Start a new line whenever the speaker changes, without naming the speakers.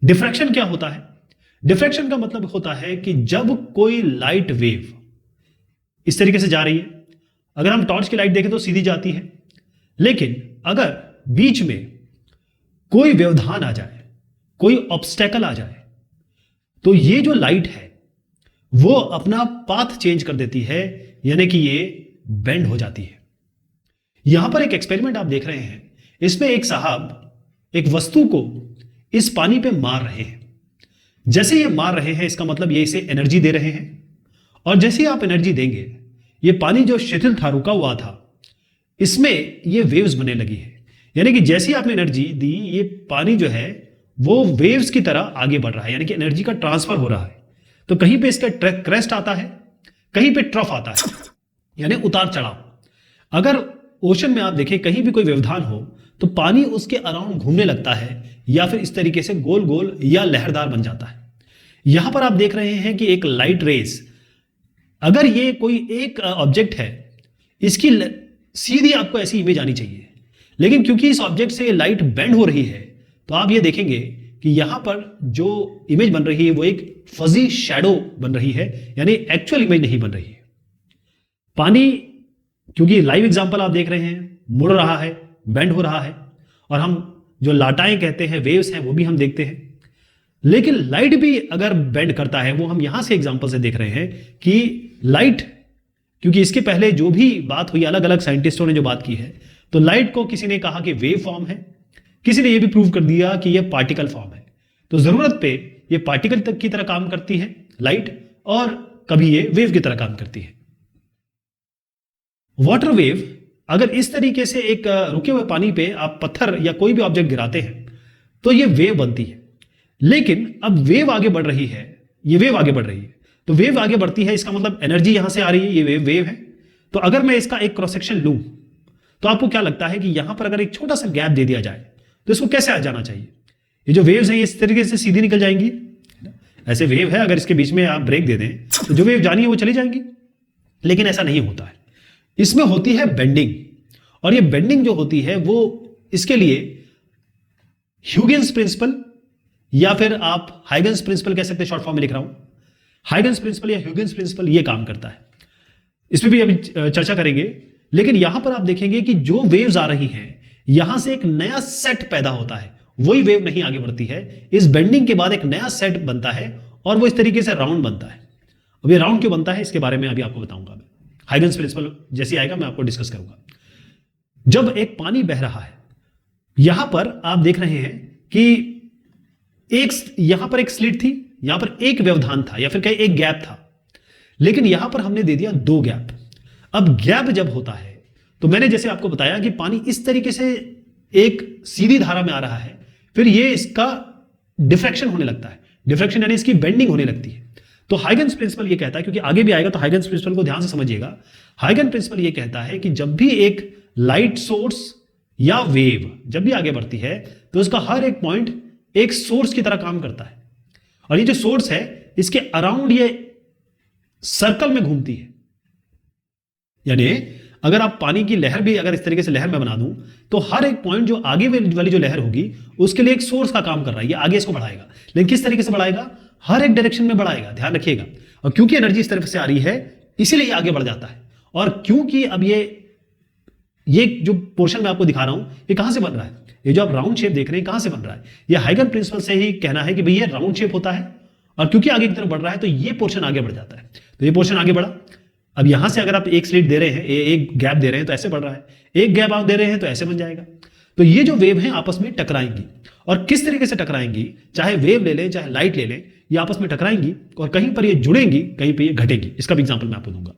Diffraction क्या होता है? डिफ्रैक्शन का मतलब होता है कि जब कोई लाइट वेव इस तरीके से जा रही है, अगर हम टॉर्च की लाइट देखें तो सीधी जाती है, लेकिन अगर बीच में कोई व्यवधान आ जाए, कोई ऑब्स्टेकल आ जाए, तो ये जो लाइट है वो अपना पाथ चेंज कर देती है, यानी कि ये बेंड हो जाती है। यहां पर एक एक्सपेरिमेंट आप देख रहे हैं, इसमें एक साहब एक वस्तु को इस पानी पे मार रहे हैं। जैसे ये मार रहे हैं इसका मतलब ये इसे एनर्जी दे रहे हैं, और जैसे आप एनर्जी देंगे ये पानी जो शिथिल था, रुका हुआ था, इसमें ये वेव्स बनने लगी है। यानी कि जैसे आपने एनर्जी दी ये पानी जो है वो वेव्स की तरह आगे बढ़ रहा है, यानी कि एनर्जी का ट्रांसफर हो रहा है। तो कहीं पे इसका क्रेस्ट आता है, कहीं पे ट्रफ आता है, यानी उतार चढ़ाव। अगर ओशन में आप देखें कहीं भी कोई व्यवधान हो तो पानी उसके अराउंड घूमने लगता है, या फिर इस तरीके से गोल गोल या लहरदार बन जाता है। यहां पर आप देख रहे हैं कि एक लाइट रेस, अगर ये कोई एक ऑब्जेक्ट है, इसकी सीधी आपको ऐसी इमेज आनी चाहिए, लेकिन क्योंकि इस ऑब्जेक्ट से लाइट बेंड हो रही है तो आप ये देखेंगे कि यहां पर जो इमेज बन रही है वो एक फजी शैडो बन रही है, यानी एक्चुअल इमेज नहीं बन रही है। पानी, क्योंकि लाइव एग्जांपल आप देख रहे हैं, मुड़ रहा है, बेंड हो रहा है, और हम जो लाटाएं कहते हैं, वेव्स हैं, वो भी हम देखते हैं। लेकिन लाइट भी अगर बेंड करता है, वो हम यहां से एग्जांपल से देख रहे हैं कि लाइट, क्योंकि इसके पहले जो भी बात हुई, अलग अलग साइंटिस्टों ने जो बात की है, तो लाइट को किसी ने कहा कि वेव फॉर्म है, किसी ने यह भी प्रूव कर दिया कि यह पार्टिकल फॉर्म है। तो जरूरत पे यह पार्टिकल तक की तरह काम करती है लाइट, और कभी ये वेव की तरह काम करती है। वाटर वेव, अगर इस तरीके से एक रुके हुए पानी पे आप पत्थर या कोई भी ऑब्जेक्ट गिराते हैं तो ये वेव बनती है। लेकिन अब वेव आगे बढ़ रही है, ये वेव आगे बढ़ रही है, तो वेव आगे बढ़ती है, इसका मतलब एनर्जी यहां से आ रही है, ये वेव है। तो अगर मैं इसका एक क्रॉस सेक्शन लूं तो आपको क्या लगता है कि यहां पर अगर एक छोटा सा गैप दे दिया जाए तो इसको कैसे आ जाना चाहिए? ये जो वेव्स हैं ये इस तरीके से सीधी निकल जाएंगी, ऐसे वेव है, अगर इसके बीच में आप ब्रेक दे दें तो जो वेव जानी है वो चली जाएंगी। लेकिन ऐसा नहीं होता है, इसमें होती है बेंडिंग, और ये बेंडिंग जो होती है वो इसके लिए ह्यूजेंस प्रिंसिपल, या फिर आप हाइगन्स प्रिंसिपल कह सकते हैं, शॉर्ट फॉर्म में लिख रहा हूं, हाइगन्स प्रिंसिपल या ह्यूजेंस प्रिंसिपल, ये काम करता है। इस पर भी अभी चर्चा करेंगे। लेकिन यहां पर आप देखेंगे कि जो वेव्स आ रही हैं यहां से एक नया सेट पैदा होता है, वही वेव नहीं आगे बढ़ती है, इस बेंडिंग के बाद एक नया सेट बनता है और वो इस तरीके से राउंड बनता है। अब ये राउंड क्यों बनता है इसके बारे में अभी आपको बताऊंगा मैं, हाइगन्स प्रिंसिपल जैसे आएगा मैं आपको डिस्कस करूंगा। जब एक पानी बह रहा है, यहां पर आप देख रहे हैं कि यहां पर एक स्लिट थी, यहां पर एक व्यवधान था, या फिर कहीं एक गैप था, लेकिन यहां पर हमने दे दिया दो गैप। अब गैप जब होता है तो मैंने जैसे आपको बताया कि पानी इस तरीके से एक सीधी धारा में आ रहा है, फिर ये इसका डिफ्रैक्शन होने लगता है, डिफ्रैक्शन यानी इसकी बेंडिंग होने लगती है। तो हाइगन्स प्रिंसिपल ये कहता है, क्योंकि आगे भी आएगा तो हाइगन्स प्रिंसिपल को ध्यान से समझिएगा, हाइगन प्रिंसिपल ये कहता है कि जब भी एक लाइट सोर्स या वेव जब भी आगे बढ़ती है तो उसका हर एक पॉइंट एक सोर्स की तरह काम करता है, और ये जो सोर्स है इसके अराउंड ये सर्कल में घूमती है। यानी अगर आप पानी की लहर भी अगर इस तरीके से लहर में बना दूं तो हर एक पॉइंट जो आगे वाली जो लहर होगी उसके लिए एक सोर्स का काम कर रहा है, ये आगे इसको बढ़ाएगा। लेकिन किस तरीके से बढ़ाएगा? हर एक डायरेक्शन में बढ़ाएगा, ध्यान रखिएगा। और क्योंकि एनर्जी इस तरफ से आ रही है इसीलिए आगे बढ़ जाता है। और क्योंकि अब ये जो पोर्शन मैं आपको दिखा रहा हूं ये कहां से बन रहा है, ये जो आप राउंड शेप देख रहे हैं कहां से बन रहा है, ये हाइगन प्रिंसिपल से ही कहना है कि भाई ये राउंड शेप होता है, और क्योंकि आगे की तरफ बढ़ रहा है तो ये पोर्शन आगे बढ़ जाता है। तो ये पोर्शन आगे बढ़ा। अब यहां से अगर आप एक स्लिट दे रहे हैं, एक गैप दे रहे हैं तो ऐसे बढ़ रहा है, एक गैप आप दे रहे हैं तो ऐसे बन जाएगा। तो ये जो वेव हैं आपस में टकराएंगी, और किस तरीके से टकराएंगी, चाहे वेव ले लें चाहे लाइट ले लें, ये आपस में टकराएंगी और कहीं पर ये जुड़ेंगी, कहीं पर ये घटेंगी। इसका भी एग्जांपल मैं आपको दूंगा।